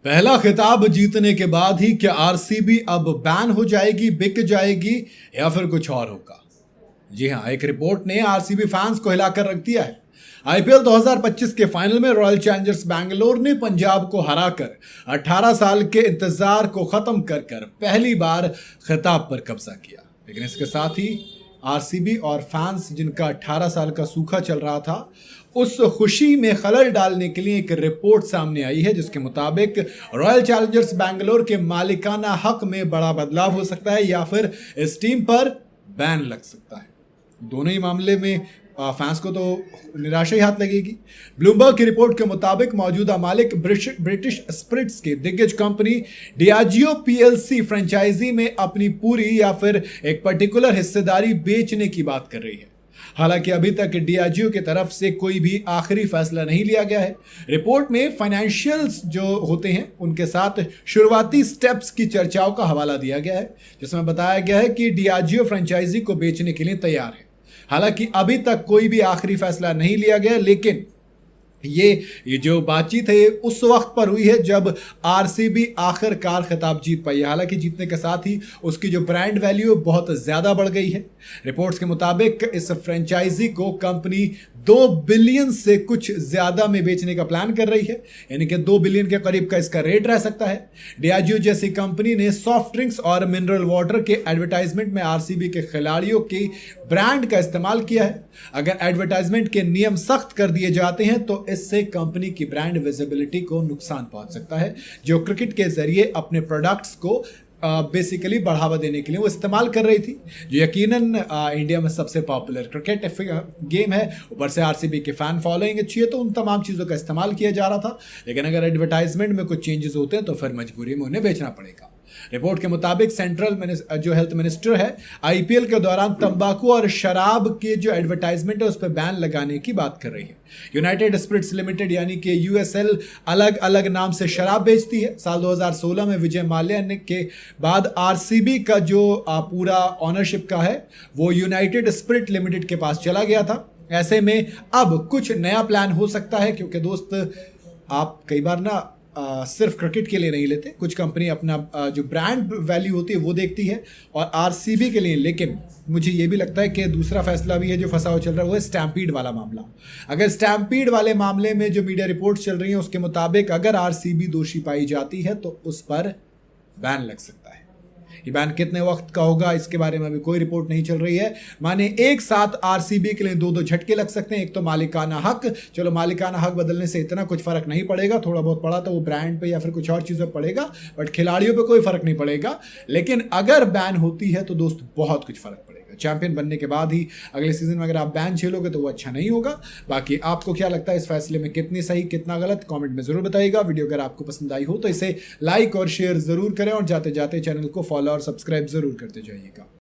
पहला खिताब जीतने के बाद ही क्या आरसीबी अब बैन हो जाएगी, बिक जाएगी या फिर कुछ और होगा? जी हां, एक रिपोर्ट ने आरसीबी फैंस को हिलाकर रख दिया है। आईपीएल 2025 के फाइनल में रॉयल चैलेंजर्स बैंगलोर ने पंजाब को हराकर 18 साल के इंतजार को खत्म कर पहली बार खिताब पर कब्जा किया। लेकिन इसके साथ ही आरसीबी और फैंस जिनका 18 साल का सूखा चल रहा था, उस खुशी में खलल डालने के लिए एक रिपोर्ट सामने आई है जिसके मुताबिक रॉयल चैलेंजर्स बैंगलोर के मालिकाना हक में बड़ा बदलाव हो सकता है या फिर इस टीम पर बैन लग सकता है। दोनों ही मामले में फैंस को तो निराशा ही हाथ लगेगी। ब्लूमबर्ग की रिपोर्ट के मुताबिक मौजूदा मालिक ब्रिटिश स्पिरिट्स की दिग्गज कंपनी डियाजियो पीएलसी फ्रेंचाइजी में अपनी पूरी या फिर एक पर्टिकुलर हिस्सेदारी बेचने की बात कर रही है। हालांकि अभी तक डियाजियो की तरफ से कोई भी आखिरी फैसला नहीं लिया गया है। रिपोर्ट में फाइनेंशियल्स जो होते हैं उनके साथ शुरुआती स्टेप्स की चर्चाओं का हवाला दिया गया है, जिसमें बताया गया है कि डियाजियो फ्रेंचाइजी को बेचने के लिए तैयार है। हालांकि अभी तक कोई भी आखिरी फैसला नहीं लिया गया, लेकिन ये जो बातचीत है उस वक्त पर हुई है जब आरसीबी आखिरकार खिताब जीत पाई है। हालांकि जीतने के साथ ही उसकी जो ब्रांड वैल्यू बहुत ज्यादा बढ़ गई है। रिपोर्ट्स के मुताबिक इस फ्रेंचाइजी को कंपनी 2 बिलियन से कुछ ज्यादा में बेचने का प्लान कर रही है, यानी कि 2 बिलियन के करीब का इसका रेट रह सकता है। डियाजियो जैसी कंपनी ने सॉफ्ट ड्रिंक्स और मिनरल वाटर के एडवर्टाइजमेंट में आरसीबी के खिलाड़ियों की ब्रांड का इस्तेमाल किया है। अगर एडवर्टाइजमेंट के नियम सख्त कर दिए जाते हैं तो इससे कंपनी की ब्रांड विजिबिलिटी को नुकसान पहुंच सकता है, जो क्रिकेट के जरिए अपने प्रोडक्ट्स को बेसिकली बढ़ावा देने के लिए वो इस्तेमाल कर रही थी, जो यकीनन इंडिया में सबसे पॉपुलर क्रिकेट गेम है। ऊपर से आरसीबी की फैन फॉलोइंग अच्छी है, तो उन तमाम चीज़ों का इस्तेमाल किया जा रहा था। लेकिन अगर एडवर्टाइजमेंट में कुछ चेंजेस होते हैं तो फिर मजबूरी में उन्हें बेचना पड़ेगा। रिपोर्ट के मुताबिक सेंट्रल जो हेल्थ मिनिस्टर है आईपीएल के दौरान तंबाकू और शराब के जो एडवर्टाइजमेंट है उस पर बैन लगाने की बात कर रही है। यूनाइटेड स्पिरिट्स लिमिटेड यानी कि यूएसएल अलग अलग नाम से शराब बेचती है। साल 2016 में विजय माल्या के बाद आरसीबी का जो पूरा ऑनरशिप का है वो यूनाइटेड स्पिरिट लिमिटेड के पास चला गया था। ऐसे में अब कुछ नया प्लान हो सकता है, क्योंकि दोस्त आप कई बार ना सिर्फ क्रिकेट के लिए नहीं लेते, कुछ कंपनी अपना जो ब्रांड वैल्यू होती है वो देखती है और आरसीबी के लिए। लेकिन मुझे ये भी लगता है कि दूसरा फैसला भी है जो फंसा हुआ चल रहा है, वो है स्टैम्पीड वाला मामला। अगर स्टैम्पीड वाले मामले में जो मीडिया रिपोर्ट्स चल रही हैं उसके मुताबिक अगर आरसीबी दोषी पाई जाती है तो उस पर बैन लग सकता है। ये बैन कितने वक्त का होगा इसके बारे में अभी कोई रिपोर्ट नहीं चल रही है। माने एक साथ आरसीबी के लिए 2 झटके लग सकते हैं। एक तो मालिकाना हक, चलो मालिकाना हक बदलने से इतना कुछ फर्क नहीं पड़ेगा, थोड़ा बहुत पड़ा तो वो ब्रांड पे या फिर कुछ और चीज़ों पर पड़ेगा, बट खिलाड़ियों पे कोई फर्क नहीं पड़ेगा। लेकिन अगर बैन होती है तो दोस्त बहुत कुछ फर्क पड़ेगा। चैंपियन बनने के बाद ही अगले सीजन में अगर आप बैन झेलोगे तो वो अच्छा नहीं होगा। बाकी आपको क्या लगता है इस फैसले में, कितनी सही कितना गलत, कमेंट में जरूर बताइएगा। वीडियो अगर आपको पसंद आई हो तो इसे लाइक और शेयर जरूर करें और जाते जाते चैनल को फॉलो और सब्सक्राइब जरूर करते जाइएगा।